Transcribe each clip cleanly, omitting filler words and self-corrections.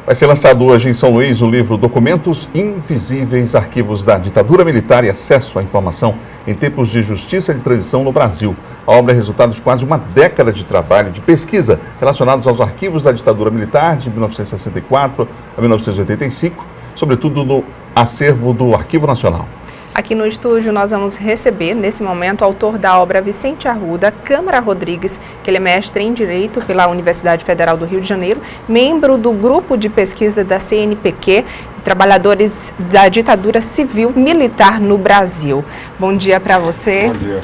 Vai ser lançado hoje em São Luís o livro Documentos Invisíveis, Arquivos da Ditadura Militar e Acesso à Informação em Tempos de Justiça e de Transição no Brasil. A obra é resultado de quase uma década de trabalho, de pesquisa relacionados aos arquivos da ditadura militar de 1964 a 1985, sobretudo no acervo do Arquivo Nacional. Aqui no estúdio nós vamos receber, nesse momento, o autor da obra, Vicente Arruda Câmara Rodrigues, que ele é mestre em Direito pela Universidade Federal do Rio de Janeiro, membro do grupo de pesquisa da CNPq, Trabalhadores da Ditadura Civil Militar no Brasil. Bom dia para você. Bom dia.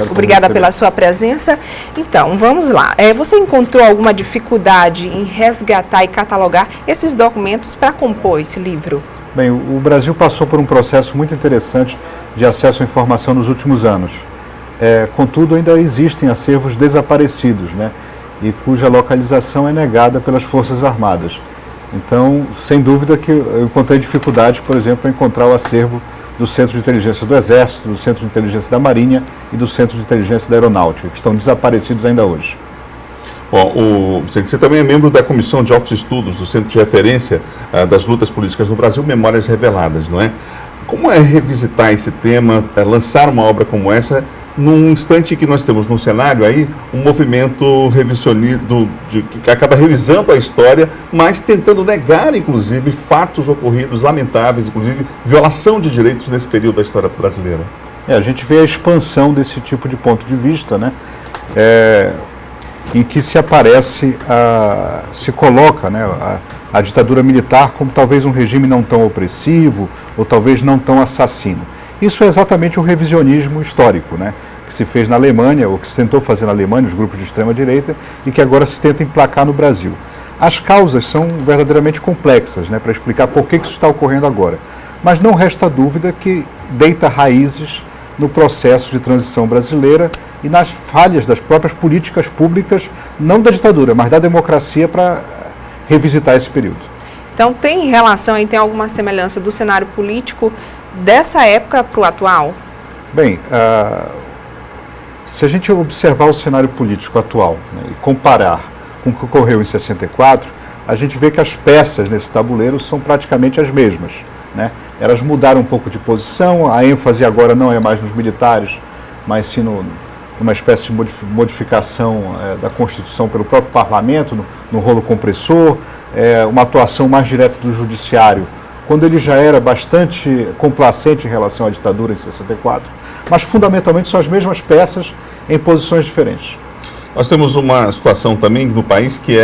Obrigada pela sua presença. Então, vamos lá. Você encontrou alguma dificuldade em resgatar e catalogar esses documentos para compor esse livro? Bem, o Brasil passou por um processo muito interessante de acesso à informação nos últimos anos. Contudo, ainda existem acervos desaparecidos, né? E cuja localização é negada pelas Forças Armadas. Então, sem dúvida que eu encontrei dificuldades, por exemplo, em encontrar o acervo do Centro de Inteligência do Exército, do Centro de Inteligência da Marinha e do Centro de Inteligência da Aeronáutica, que estão desaparecidos ainda hoje. Bom, você também é membro da Comissão de Altos Estudos do Centro de Referência das Lutas Políticas no Brasil, Memórias Reveladas, não é? Como é revisitar esse tema, lançar uma obra como essa, num instante que nós temos no cenário aí um movimento revisionista, que acaba revisando a história, mas tentando negar, inclusive, fatos ocorridos, lamentáveis, inclusive violação de direitos nesse período da história brasileira? A gente vê a expansão desse tipo de ponto de vista, né? Em que se coloca, né, a ditadura militar como talvez um regime não tão opressivo ou talvez não tão assassino. Isso é exatamente um revisionismo histórico, né, que se fez na Alemanha, ou que se tentou fazer na Alemanha, os grupos de extrema-direita, e que agora se tenta emplacar no Brasil. As causas são verdadeiramente complexas, né, para explicar por que isso está ocorrendo agora. Mas não resta dúvida que deita raízes no processo de transição brasileira e nas falhas das próprias políticas públicas, não da ditadura, mas da democracia, para revisitar esse período. Então, tem relação e tem alguma semelhança do cenário político dessa época para o atual? Bem, se a gente observar o cenário político atual, né, e comparar com o que ocorreu em 64, a gente vê que as peças nesse tabuleiro são praticamente as mesmas, né? Elas mudaram um pouco de posição, a ênfase agora não é mais nos militares, mas sim numa espécie de modificação da Constituição pelo próprio parlamento, no rolo compressor, uma atuação mais direta do judiciário, quando ele já era bastante complacente em relação à ditadura em 64, mas fundamentalmente são as mesmas peças em posições diferentes. Nós temos uma situação também no país que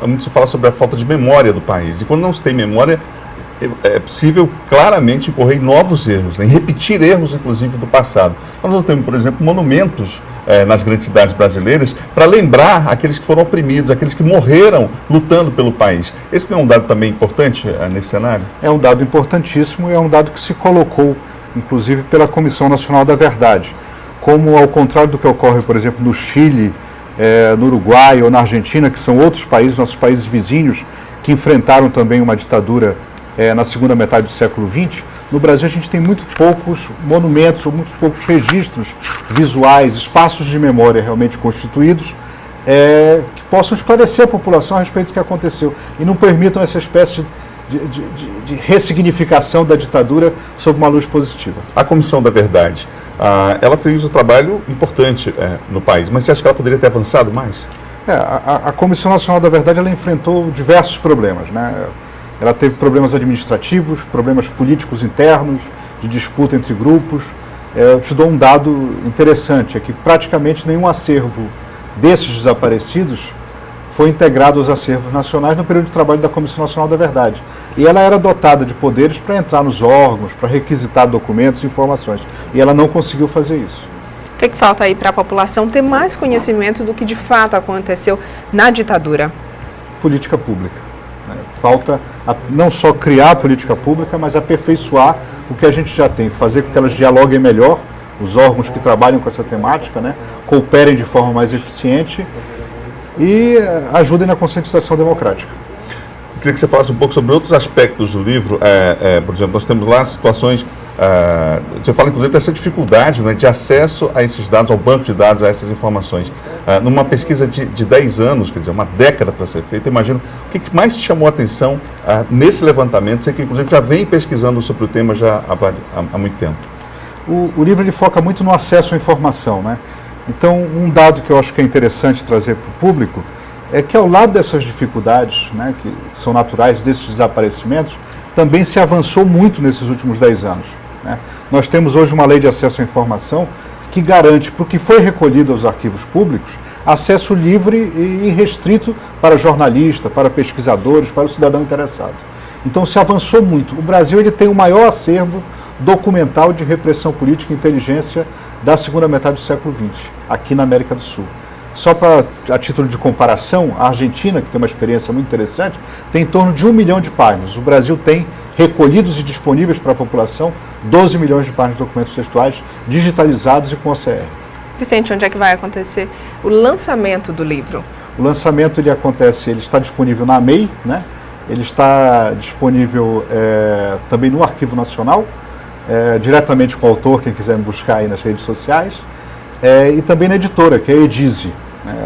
muito se fala sobre a falta de memória do país, e quando não se tem memória, é possível claramente incorrer em novos erros, em repetir erros, inclusive, do passado. Nós não temos, por exemplo, monumentos nas grandes cidades brasileiras para lembrar aqueles que foram oprimidos, aqueles que morreram lutando pelo país. Esse não é um dado também importante nesse cenário? É um dado importantíssimo e é um dado que se colocou, inclusive, pela Comissão Nacional da Verdade. Como, ao contrário do que ocorre, por exemplo, no Chile, no Uruguai ou na Argentina, que são outros países, nossos países vizinhos, que enfrentaram também uma ditadura na segunda metade do século XX, no Brasil a gente tem muito poucos monumentos ou muito poucos registros visuais, espaços de memória realmente constituídos, que possam esclarecer a população a respeito do que aconteceu e não permitam essa espécie de ressignificação da ditadura sob uma luz positiva. A Comissão da Verdade, ela fez um trabalho importante no país, mas você acha que ela poderia ter avançado mais? A Comissão Nacional da Verdade, ela enfrentou diversos problemas, né? Ela teve problemas administrativos, problemas políticos internos, de disputa entre grupos. Eu te dou um dado interessante, é que praticamente nenhum acervo desses desaparecidos foi integrado aos acervos nacionais no período de trabalho da Comissão Nacional da Verdade. E ela era dotada de poderes para entrar nos órgãos, para requisitar documentos e informações. E ela não conseguiu fazer isso. O que falta aí para a população ter mais conhecimento do que de fato aconteceu na ditadura? Política pública. Falta não só criar a política pública, mas aperfeiçoar o que a gente já tem, fazer com que elas dialoguem melhor, os órgãos que trabalham com essa temática, né, cooperem de forma mais eficiente e ajudem na conscientização democrática. Eu queria que você falasse um pouco sobre outros aspectos do livro. Por exemplo, nós temos lá situações Você fala, inclusive, dessa dificuldade, né, de acesso a esses dados, ao banco de dados, a essas informações. Numa pesquisa de 10 anos, quer dizer, uma década para ser feita, imagino, o que mais te chamou a atenção nesse levantamento? Você que, inclusive, já vem pesquisando sobre o tema já há muito tempo. O livro ele foca muito no acesso à informação, né? Então, um dado que eu acho que é interessante trazer para o público é que, ao lado dessas dificuldades, né, que são naturais desses desaparecimentos, também se avançou muito nesses últimos 10 anos. Né? Nós temos hoje uma lei de acesso à informação que garante, para o que foi recolhido aos arquivos públicos, acesso livre e irrestrito para jornalista, para pesquisadores, para o cidadão interessado. Então se avançou muito. O Brasil ele tem o maior acervo documental de repressão política e inteligência da segunda metade do século XX, aqui na América do Sul. Só a título de comparação, a Argentina, que tem uma experiência muito interessante, tem em torno de 1 milhão de páginas. O Brasil tem recolhidos e disponíveis para a população 12 milhões de páginas de documentos textuais digitalizados e com OCR. Vicente, onde é que vai acontecer o lançamento do livro? O lançamento ele está disponível na MEI, né? Ele está disponível também no Arquivo Nacional, diretamente com o autor, quem quiser me buscar aí nas redes sociais. E também na editora, que é a Edise.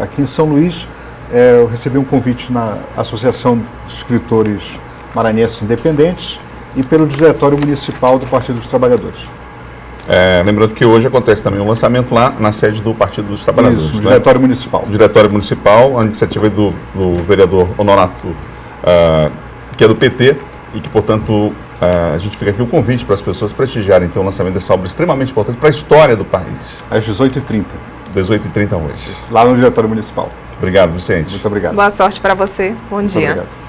Aqui em São Luís, eu recebi um convite na Associação dos Escritores Maranhenses Independentes e pelo Diretório Municipal do Partido dos Trabalhadores. Lembrando que hoje acontece também um lançamento lá na sede do Partido dos Trabalhadores. Isso, no Diretório Municipal. O Diretório Municipal, a iniciativa do vereador Honorato, que é do PT, e que, portanto, a gente fica aqui o convite para as pessoas prestigiarem então, o lançamento dessa obra extremamente importante para a história do país. Às 18h30. 18h30 hoje. Lá no Diretório Municipal. Obrigado, Vicente. Muito obrigado. Boa sorte para você. Bom dia. Muito obrigado.